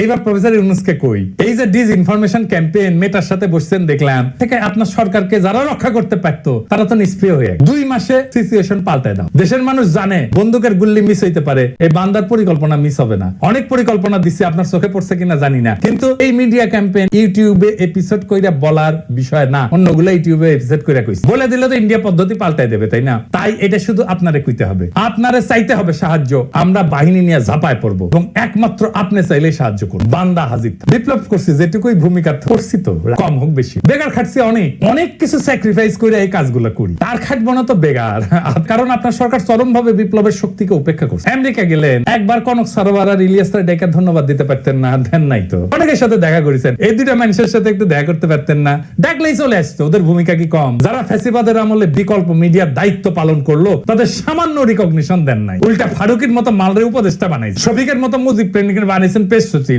এইবার প্রফেসর ইউনূসকে কই, এই যে ডিস ইনফরমেশন ক্যাম্পেইন মেটার সাথে বসছেন দেখলাম, থেকে আপনার সরকারকে যারা রক্ষা করতে পারতো তারা তো নিষ্ক্রিয় হয়ে 2 মাসে সিচুয়েশন পাল্টায় দাও। দেশের মানুষ জানে বন্দুকের গুল্লি মিস হইতে পারে, এই বান্দার পরিকল্পনা মিস হবে না। অনেক পরিকল্পনা দিচ্ছে, আপনার চোখে পড়ছে কিনা জানি না, কিন্তু এই মিডিয়া ক্যাম্পেইন ইউটিউবে এপিসোড কইরা বলার বিষয় না, অন্যগুলো ইউটিউবে এপিসোড কইরা কইছে, বলে দিলে তো ইন্ডিয়া পদ্ধতি পাল্টায় দেবে, তাই না? তাই এটা শুধু আপনারে কইতে হবে, আপনারে চাইতে হবে সাহায্য, আমরা বাহিনী নিয়ে ঝাঁপায় পড়বো এবং একমাত্র আপনি চাইলে সাহায্য করুন। বান্দা হাজির। বিপ্লব করছি যেটুকুই ভূমিকা করছি, তো কম হোক বেশি, বেগার খাটছি অনেক অনেক কিছু স্যাক্রিফাইস করে এই কাজগুলো করি, তার খাটবো না তো বেগার। কারণ আপনার সরকার চরম ভাবে বিপ্লবের শক্তিকে উপেক্ষা করছে। আমেরিকা গেলেন, একবার কনক সরোবর আর ইলিয়াসের ডেকে ধন্যবাদ দিতে পারতেন না? দেন নাই তো। অনেকের সাথে দেখা করেছেন, এই দুইটা মানুষের সাথে একটু দেখা করতে পারতেন না? ডাকলেই চলে আসতো, ওদের ভূমিকা কি কম? যারা ফ্যাসিবাদের আমলে বিকল্প মিডিয়ার দায়িত্ব পালন করলো, তাদের সামান্য রিকগনিশন দেন নাই, উল্টা ফারুকের মতো মালরে উপদেষ্টা বানাইছে, শফিকের মতো মুজিব প্রেমিকের বানাইছেন পেশ সচিব।